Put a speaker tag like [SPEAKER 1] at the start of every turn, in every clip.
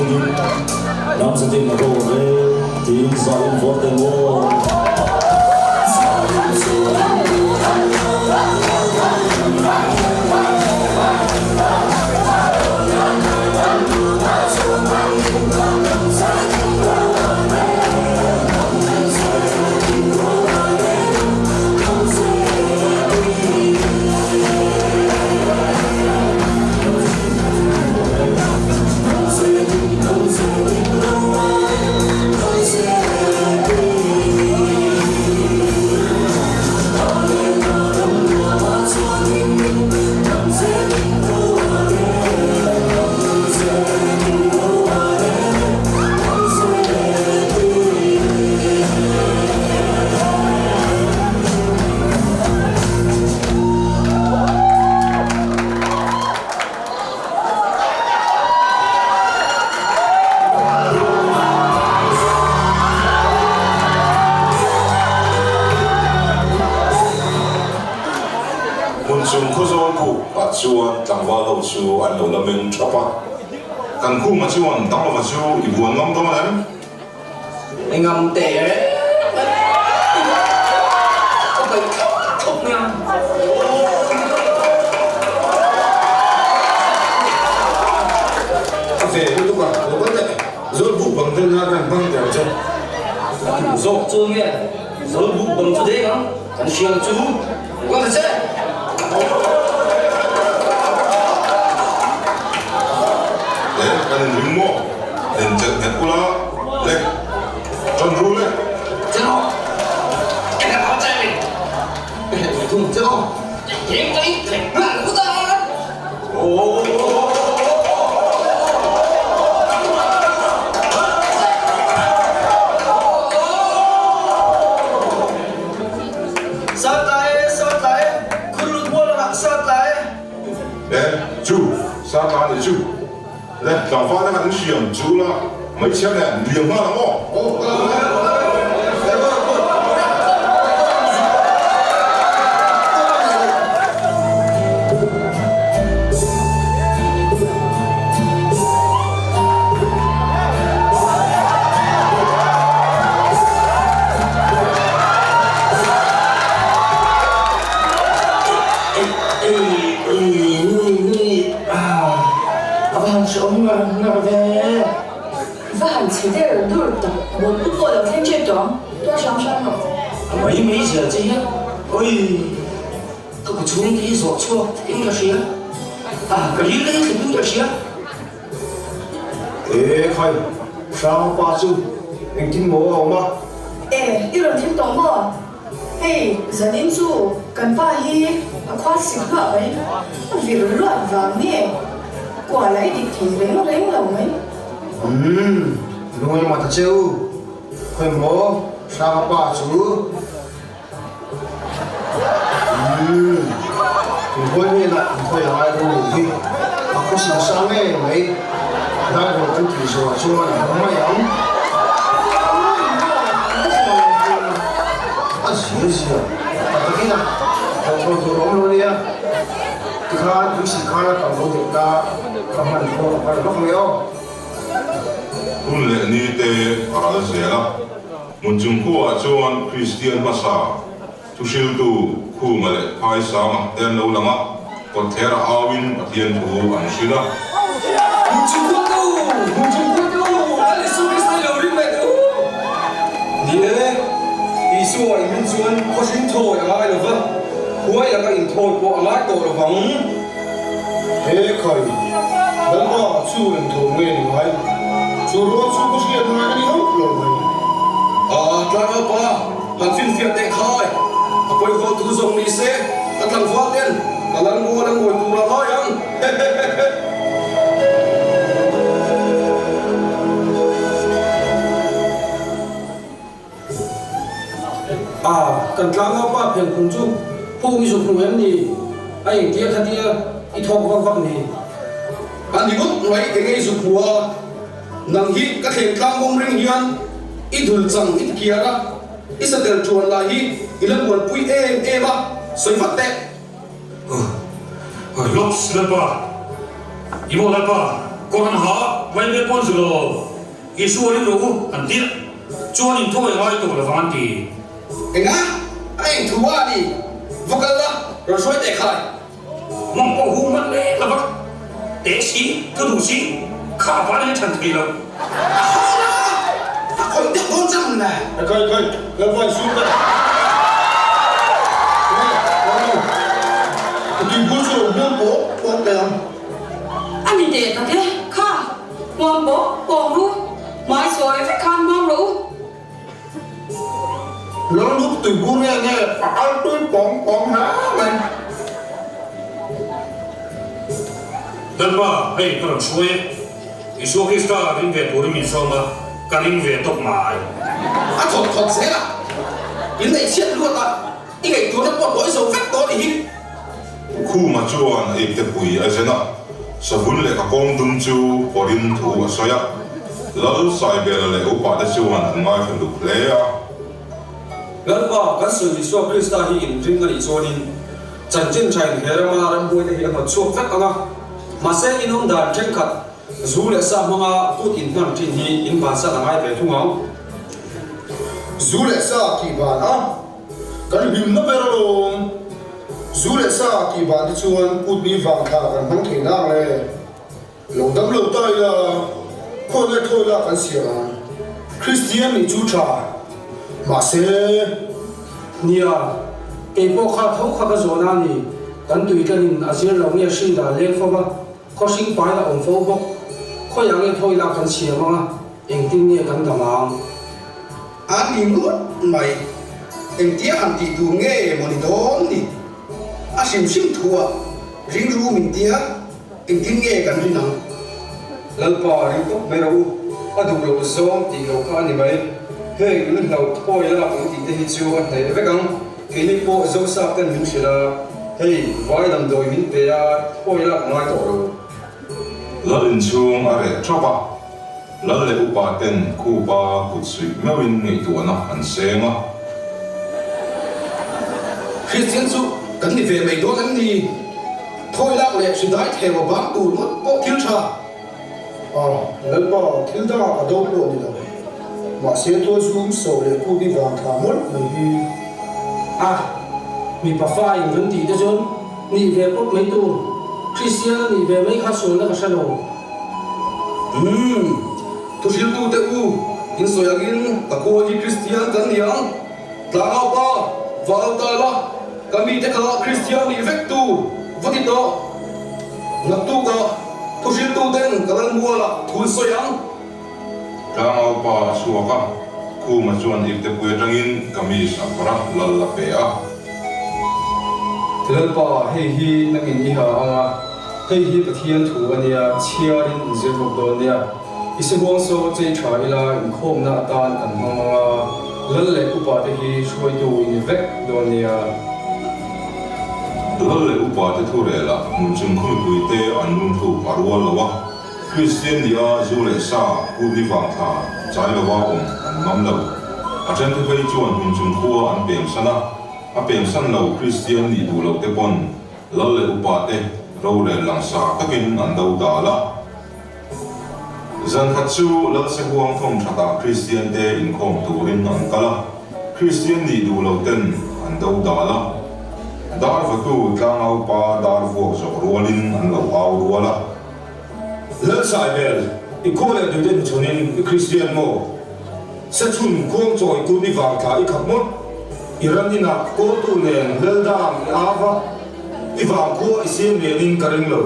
[SPEAKER 1] Nam sa team na Rore, team Zalim Fortemore.
[SPEAKER 2] Chung khuzo ku ba chuan tlangwa lo chu an lo la meng thapa kan khu ma chuan dang lo chu I buan ngam dong lan
[SPEAKER 3] ngam tệ có phải thúc nha
[SPEAKER 2] về lúc à lo bắt đấy rồi bu bằng thân ha kan băng theo chân
[SPEAKER 3] rồi chưa nghe rồi bụng bằng chú đấy không còn xiang chú có thể sẽ
[SPEAKER 2] đấy kan ring mo dan jet net pula le John Rule
[SPEAKER 3] chết rồi cái nào có chạy mình thùng chết rồi hiện cái thằng bạn của ta
[SPEAKER 2] chú sao ta để chú đây làm pha nó hắn xiềng chú là mấy chiếc này liềm hoa lắm không
[SPEAKER 4] Vạn chỉ để ở đâu đó, một bút bộ được thêm chuyện đó, tôi sáng sáng rồi.
[SPEAKER 3] mấy giờ chứ ôi tôi có chú cái gì chưa cái là gì cái gì đấy thì cũng là gì
[SPEAKER 5] ê khai sao ba chú anh tin bố không ba
[SPEAKER 4] Ê, đi lần thêm tổng bộ. Hey, giờ đến chú, cần ba hi, khoa xịt lợi, vì loạn vàng nè, quả lấy đi thì lấy lòng ấy.
[SPEAKER 5] đúng rồi mà thật chứ khai bố sao ba chú quân như là thôi là ai cũng thì có sự sáng nghe mấy đã được cái kỳ số chung là không mấy ông gì cái nào còn tôi nói luôn đi á thì khá những sự khá là cảm động chúng ta cảm ơn cô phải lúc nhiều
[SPEAKER 2] un le ni te ara zela mun chung khu a chuan Christian masa tu sil tu khu ma le phai sa ma ten lo lama ko thera awin pathian thu an sila
[SPEAKER 3] một chung quân đâu lại xuống cái sai đầu đi mẹ đâu đi đấy đi xuống anh mình xuống có xin thôi là ai được vâng cuối là cái in thôi của ai tổ là vắng
[SPEAKER 5] thế khởi đấng họ chú in thôi nghe được hay chú luôn chú có chuyện mà cái gì không rồi
[SPEAKER 3] tra đâu ba hàng phim phiệt để khai quay con tu dùng đi xe các thằng phát tiền cả lần mua đang ngồi tù là thôi anh
[SPEAKER 6] cần làm apa ba phiền cùng chú phụ mi sụp em đi anh kia thật đi ít thọ văng văng đi
[SPEAKER 3] anh đi bút lấy cái ngay sụp hùa nang hit các thèm cam bông ring hiền ít hul chẳng ít kia đó ít sẽ được chuồn lại hit ít lần buồn pui em á xoay phát tệ
[SPEAKER 7] Lops lepa, imo lepa, koran ha,
[SPEAKER 6] mai be pon zulo isu ri lo an ti chuan in thoi ngai to la van ti
[SPEAKER 3] enga ai thua đi vocal la rồi soi te khai
[SPEAKER 6] mong po hu man le la va te si tu du si kha va le chan thi lo
[SPEAKER 3] coi tiếp con trăm nè
[SPEAKER 5] Coi là voi xuống đây. Tìm cuốn sổ muôn bố đèn.
[SPEAKER 4] anh nhìn đẹp thế kha mong bố bông ru mai rồi phải khan mong ru
[SPEAKER 5] Lớn lúc từ cuốn nghe ăn tôi bóng há mày.
[SPEAKER 6] dan ba hei kan soi isu Krista ring ve tur min so ma kan ring ve tok mai
[SPEAKER 3] thật sẽ là biến này chết luôn à cái ngày tôi nó còn mỗi dấu phép đó thì
[SPEAKER 2] khu mà chuan ip te pui a zena sa hun le ka kong dum chu porin thu a soya lal sai bel le upa da chuan an ngai khan du ple a
[SPEAKER 3] gần qua các sự Giêsu Krista hi in ring ani zonin chan chen chain herama ram boi te hi ma chuak vek anga ma se in hom dan chen khat zu le sa manga put in man thin hi in ba sa ngai ve thungau
[SPEAKER 5] Dù lẽ xa kỳ bản á. Cái bìm nó bè rồi. Dù lẽ xa kỳ bản thì chuan cút mi vàng thả gần hăng thể nàng lệ. Lâu đâm lâu tay là thôi là cần xỉa. Christian thì chú trả. Mà sẽ
[SPEAKER 6] nia ke po kha thau kha ka zona ni kan tui kan in azir lo nge shi da le kho ba kho sing pai la ong fo bok kho yang le thoi la kan sia ma eng tin ne kan da ma
[SPEAKER 3] anh đi nuốt mày em tiếc anh đi tu nghe mà đi đón đi à sim thua riêng ru mình tiếc em tiếng nghe cần đi nào lần bỏ riêng tóc mày đâu à đủ lâu zom thì lâu khá này mày hey lần đầu thôi là cũng thì đây chưa anh thấy vậy không cái này bộ dâu sa tên mình sẽ là hey vài năm đôi mình về thôi là nói tổ rồi
[SPEAKER 2] lal in chung a re chopa lal le upa ten khu pa kut sui mewin ngei tu na an senga
[SPEAKER 3] Christian su cần đi về mày đó anh đi thôi là lệ sự đại theo bám tù mất bộ thiếu trà
[SPEAKER 5] lần bỏ thiếu đa ở đâu bộ đi đâu. Mà sẽ tôi xuống sổ để cút mi vàng thả mất mày đi.
[SPEAKER 6] à mi pa fa in kan ti da jon ni ve pot mai tu Christian ni ve mai kha so na ka sa lo
[SPEAKER 3] tu sil tu te u in so yagin ta ko hi Christian kan yang ta ngau pa vào ta la kami te ka Christian ni vek tu vati to ngap tu ka tu sil tu ten kalan mua la tu so yang
[SPEAKER 2] tang au pa suaka khu mà chuan ip te pui tangin kamis a para lal la pe a
[SPEAKER 3] Thế bà hei hi nang in iha anga hei hi pathian thu ania chiarin zir bok don nia isibuang so chei tha ila in khom na tan an manga lal le upa te hi shoi tu in vek don nia
[SPEAKER 2] lal le upa te thu re la mun chung khu pui te an nun thu parwa lawa Christian dia zu le sa ku di wang tha chai lawa an mam lo a chen te phei chuan mun chung khu an pem sana a pem san lo Christian ni du lo te pon lal le upa te ro le lang sa takin an dau da la zan khat chu lal se huang thong thata Christian te in khom turin an kala Christian ni du lo ten an dau da la dar va tu tlang au pa dar vo zo rolin an lo au rola
[SPEAKER 5] Lần sai bel. I cô lại được đến cho nên Christian mo. Sẽ chun kuông trôi cút mi vàng thả i khắp mất. Iran đi nạp cô tu nền lân đam ava. I vàng cô i xem nền in cả rừng lâu.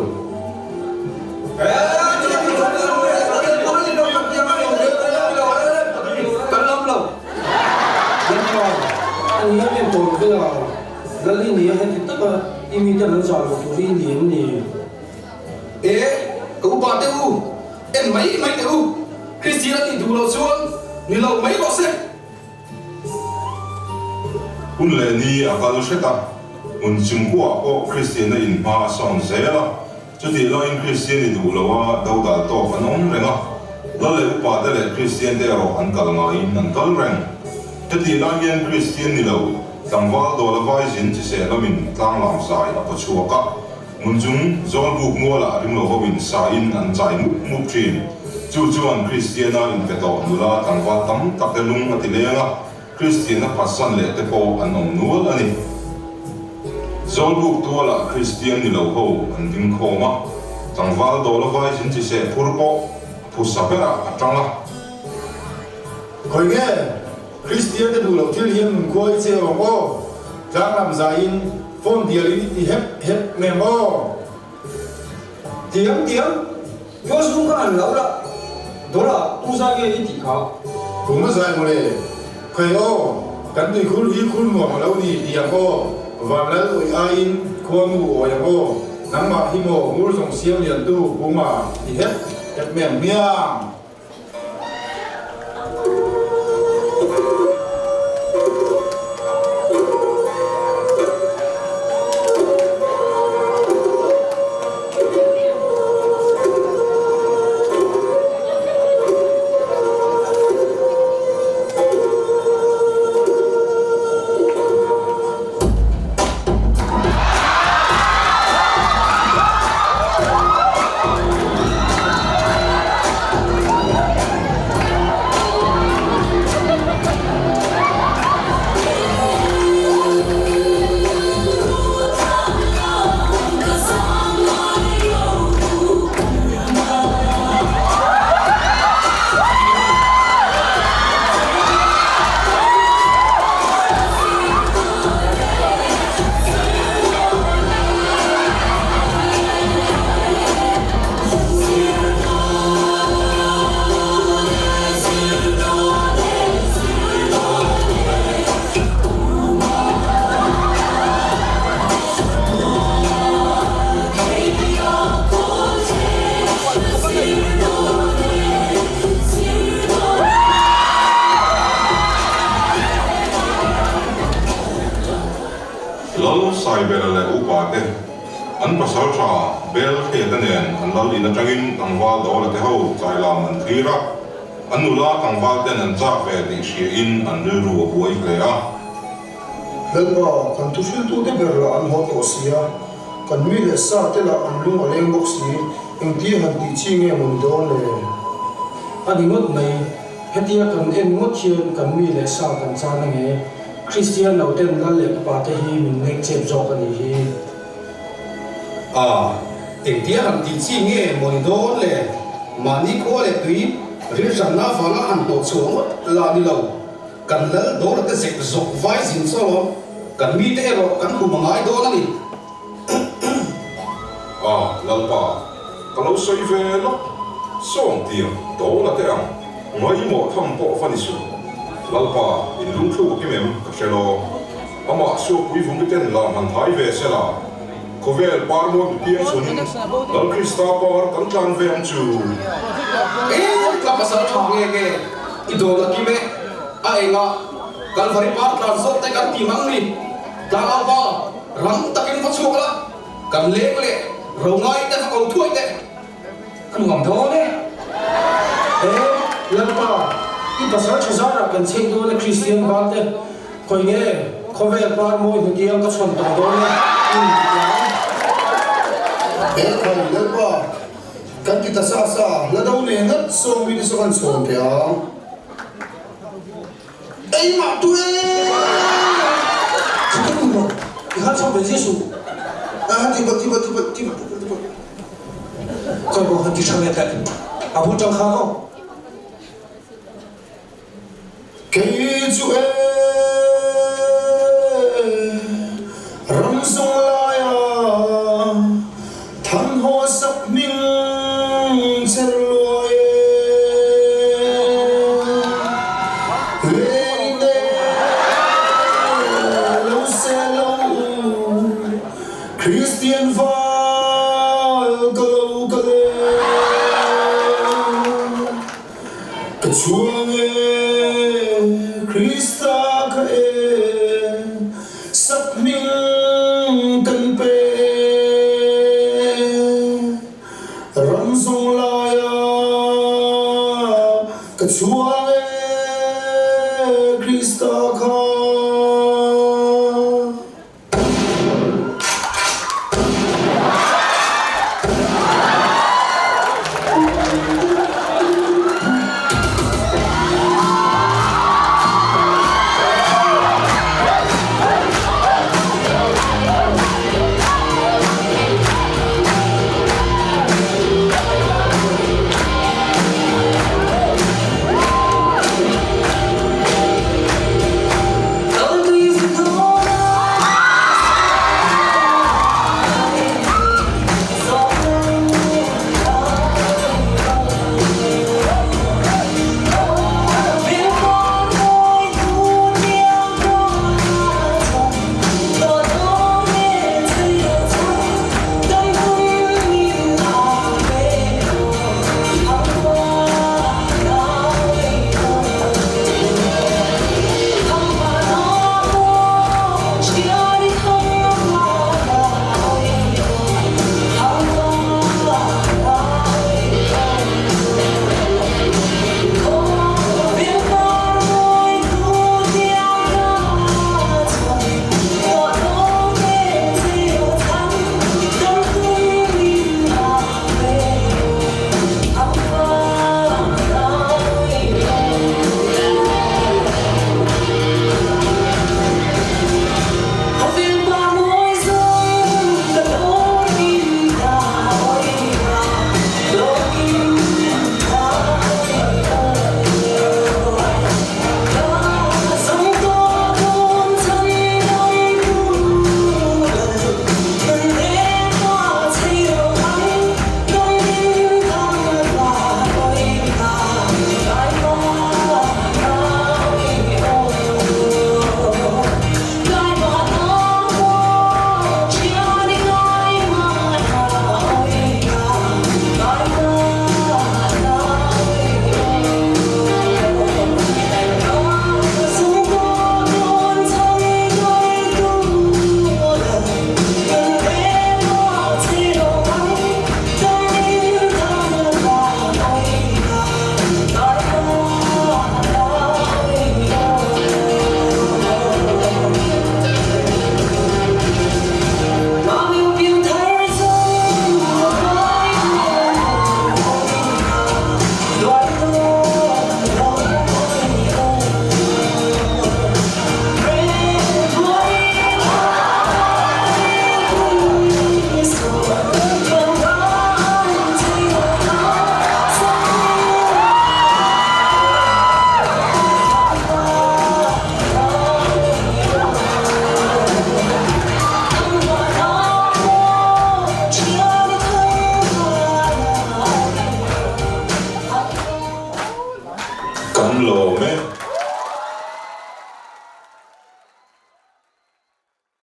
[SPEAKER 6] anh nhớ đến tôi cái là cái lý này hay thì tất cả im cho nó giỏi của tôi lý niệm này
[SPEAKER 3] ê cậu bà te u em mấy te u Christian thì thu lo xuống ni lo mấy lo se
[SPEAKER 2] un le ni a ka lo sheta un chung kwa o Christian na in pa song zela chu ti lo in Christian ni du lo wa dau dal to kan om renga la le upa de le Christian de ro an kal nga in an kal reng te ti la yen Christian ni lo tang wa do la vai jin chi se la min tlang lam sai a pa chu ka mun chung zol bu ngo la rim lo win sa in an chai mu thin chu chuan Christian in veto nula tangwa tam tak te lung ati lenga Christian pasan le te po an om nual ani zolbuk tuala Christian ni lo ho an ding khoma tangwal do lo vai sin chi se purpo pusapera atanga
[SPEAKER 5] khoi nge Christian te du lo thil hiam khoi che mo jang lam zain phone dialin i hep memo
[SPEAKER 6] tiếng vô sung cái ăn lâu đó đó là tu sa cái ý tỷ khảo
[SPEAKER 5] cũng nó dài một đề khởi ô cắn tùy khôn ý khôn mỏ lâu đi tiệm ô và lấy tụi ai khôn ngủ ở nhà ô nắng mà hi mồ ngủ trong siêu liền tu cũng mà thì hết mềm miang
[SPEAKER 2] lal sai berale upate an pasal tra bel khetanen an lal ina tangin tangwal do la te ho chailam an thira anula tangwal ten an cha ve ti shi in an ru buai klea
[SPEAKER 5] lần mà còn tu sửa tu thế bây giờ anh học tổ sĩ à còn mi là sao thế là anh luôn ở lên bốc sĩ anh đi hành đi chi nghe mình đó này
[SPEAKER 6] anh đi mất này hết dia cần em mất thiên cần mi là sao cần cha này nghe Christian đầu tiên là lệ bà thế hi mình nên chém gió cái gì
[SPEAKER 7] anh đi hành đi chi nghe mình đó này mà ní có lệ tùy riêng rằng nó phải là hành tổ xuống là đi lâu cần lỡ đó là cái dịch dục vai dính sao đó cần mi thế rồi cần cùng bằng ai đó là gì
[SPEAKER 2] lal pa kalau sai ve lo song tiang do la te ang ngai mo tham po fani su lal pa in lung thu ki mem ka shelo ama su pui vum ten la man thai ve se la kovel par mo tiang sun lal krista par kan tlan ve ang chu
[SPEAKER 7] ka pasal thong nghe idol là kim ai nga kan vari par tlan sok te kan timang ni tlan al ba ram takin phát chuk la kan le rồi ngay ta cầu thui đấy
[SPEAKER 6] anh ngầm đó đấy lần ba ít bớt sao cho ra cần xem đó là Christian bạn đấy coi nghe coi về ba môi một tiếng có chuẩn tổng đó đấy
[SPEAKER 5] bé khởi lần mà cần kita sa là đâu này ngất song mi đi so kan song thế à ấy mà tôi
[SPEAKER 6] chúng ta cùng đi hát xong về Giêsu
[SPEAKER 5] tiba
[SPEAKER 6] coi bộ hành chỉ sang nhật à bố trong khá không
[SPEAKER 5] cái chú râm sông lai thằng hoa sắc minh chân lôi lên đây lâu xe lâu Christian chuông Christa ka sắc minh cần pe ram song lai ka chuông Christa ka